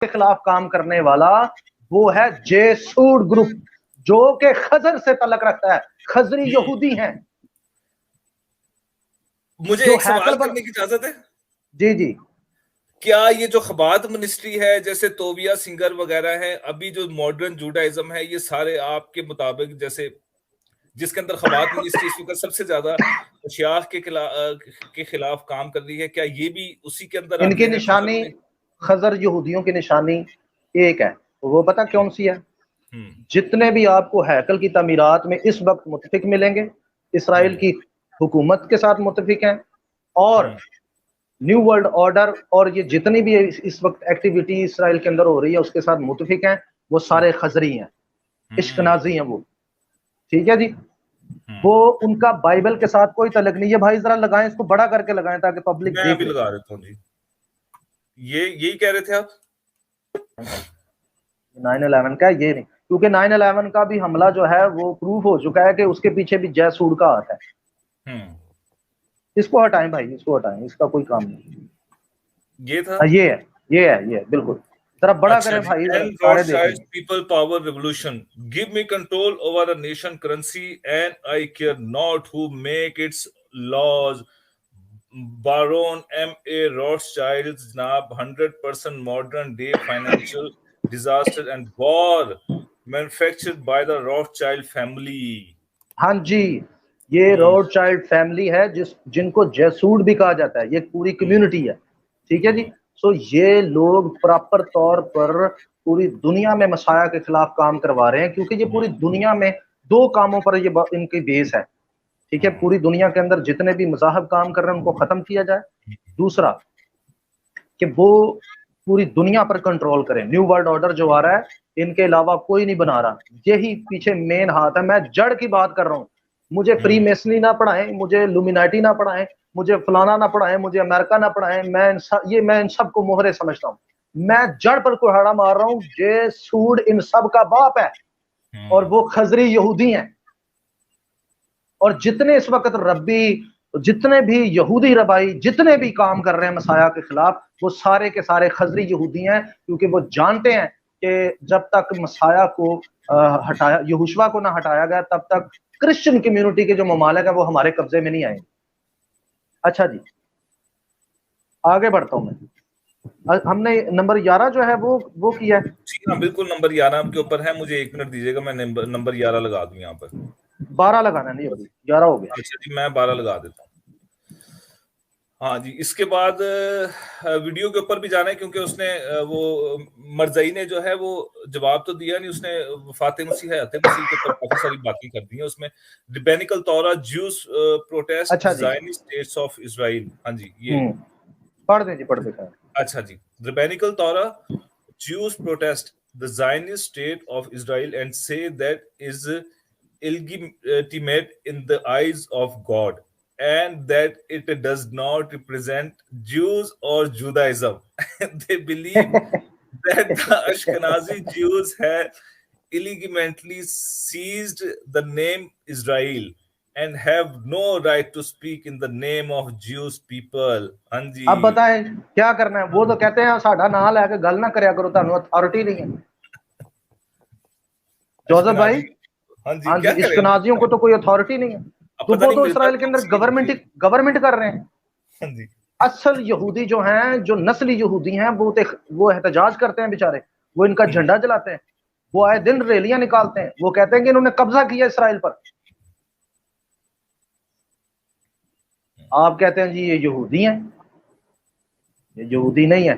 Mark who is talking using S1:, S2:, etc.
S1: کے خلاف کام کرنے والا وہ ہے جیسوڈ گروپ جو کہ خضر سے تعلق رکھتا ہے، خضری یہودی ہیں.
S2: مجھے ایک سوال کرنے کی اجازت ہے؟
S1: جی جی.
S2: کیا یہ جو خبات منسٹری ہے جیسے توبیہ سنگر وغیرہ ہیں، ابھی جو ماڈرن جوڈائزم ہے، یہ سارے آپ کے مطابق جیسے جس کے اندر خبات منسٹری اس وقت سب سے زیادہ اشیاء کے خلاف کام کر رہی ہے، کیا یہ بھی اسی کے اندر
S1: ان
S2: آتے
S1: کی
S2: ہیں؟
S1: نشانی خضر یہودیوں کی نشانی ایک ہے، وہ پتہ کون سی ہے؟ جتنے بھی آپ کو ہیکل کی تعمیرات میں اس وقت متفق ملیں گے اسرائیل کی حکومت کے ساتھ متفق ہیں، اور نیو ورلڈ آرڈر اور یہ جتنی بھی اس وقت ایکٹیویٹی اسرائیل کے اندر ہو رہی ہے اس کے ساتھ متفق ہیں، وہ سارے خضری ہیں، اشکنازی ہیں وہ. ٹھیک ہے جی. وہ ان کا بائبل کے ساتھ کوئی تعلق نہیں ہے. بھائی ذرا لگائیں، اس کو بڑا کر کے لگائیں تاکہ پبلک
S2: میں
S1: دیکھ
S2: ابھی
S1: لے.
S2: لگا دیتا ہوں جی. یہی کہہ رہے تھے آپ؟
S1: 9/11 کا یہ نہیں، کیونکہ 9/11 کا بھی حملہ جو ہے وہ پروف ہو چکا ہے کہ اس کے پیچھے بھی جیسوڈ کا ہاتھ ہے. اس کو ہٹائیں بھائی، اس کو ہٹائیں، اس کا کوئی کام نہیں.
S2: یہ تھا،
S1: یہ ہے بالکل. ذرا بڑا کریں بھائی، سارے دیکھیں.
S2: People power revolution give me control over the nation currency and I care not who make its laws. Baron M.A. Rothschild جناب 100% modern day financial disaster and war manufactured by the Rothschild family.
S1: ہاں جی، یہ road child family ہے جن کو جیسوڈ بھی کہا جاتا ہے. یہ پوری کمیونٹی ہے. ٹھیک ہے جی. سو یہ لوگ پراپر طور پر پوری دنیا میں مسیحا کے خلاف کام کروا رہے ہیں، کیونکہ یہ پوری دنیا میں دو کاموں پر یہ ان کی بیس ہے. ٹھیک ہے. پوری دنیا کے اندر جتنے بھی مذاہب کام کر رہے ہیں ان کو ختم کیا جائے. دوسرا کہ وہ پوری دنیا پر کنٹرول کریں. نیو ورلڈ آرڈر جو آ رہا ہے ان کے علاوہ کوئی نہیں بنا رہا. یہی پیچھے مین ہاتھ ہے. میں جڑ کی بات کر رہا ہوں. مجھے فری میسنی نہ پڑھائیں، مجھے لومیناٹی نہ پڑھائیں، مجھے فلانا نہ پڑھائیں، مجھے امریکہ نہ پڑھائیں. میں ان سب کو مہرے سمجھتا ہوں. میں جڑ پر کوہاڑا مار رہا ہوں. جیسوڈ ان سب کا باپ ہے اور وہ خضری یہودی ہیں. اور جتنے اس وقت ربی، جتنے بھی یہودی ربائی جتنے بھی کام کر رہے ہیں مسیحا کے خلاف، وہ سارے کے سارے خضری یہودی ہیں، کیونکہ وہ جانتے ہیں کہ جب تک مسیحا کو ہٹایا، یہوشوا کو نہ ہٹایا گیا، تب تک کرسچن کمیونٹی کے جو ممالک ہیں وہ ہمارے قبضے میں نہیں آئیں گے. اچھا جی، آگے بڑھتا ہوں میں. ہم نے نمبر 11 جو ہے وہ کیا ہے.
S2: جی ہاں بالکل، نمبر 11 کے اوپر ہے. مجھے 1 منٹ دیجیے گا، میں نمبر 11 لگا دوں یہاں پر.
S1: 12 لگانا نہیں ابھی 11 ہو گیا.
S2: اچھا جی، میں 12 لگا دیتا ہوں. ہاں جی. اس کے بعد ویڈیو کے اوپر بھی جانا ہے، کیونکہ اس نے وہ مرزائی نے جو ہے وہ جواب تو دیا نہیں، اس نے وفات مسیح حیات مسیح کے اوپر کافی ساری باتیں کر دی ہیں. اس میں rabbinical Torah Jews protest Zionist states of Israel. ہاں جی، یہ
S1: پڑھ دیں جی، پڑھ دیں.
S2: اچھا جی. ربینیکل تورا Jews protest the Zionist state of Israel and say that is illegitimate in the eyes of God, and that it does not represent Jews or Judaism. They believe that the Ashkenazi Jews have illegitimately seized the name Israel and have no right to speak in the name of Jewish people. ہاں جی.
S1: اب بتائیں کیا کرنا ہے. وہ تو کہتے ہیں ساڈا نام لے کے گل نہ کریا کرو، تانوں اتھارٹی نہیں ہے. جوزف بھائی، ہاں جی، اشکنازیوں کو تو کوئی اتھارٹی نہیں ہے. تو وہ تو اسرائیل کے اندر گورنمنٹ کر رہے ہیں. اصل یہودی جو ہیں، جو نسلی یہودی ہیں، وہ احتجاج کرتے ہیں بیچارے. وہ ان کا جھنڈا جلاتے ہیں، وہ آئے دن ریلیاں نکالتے ہیں. وہ کہتے ہیں کہ انہوں نے قبضہ کیا اسرائیل پر. آپ کہتے ہیں جی یہ یہودی ہیں. یہ یہودی نہیں ہے.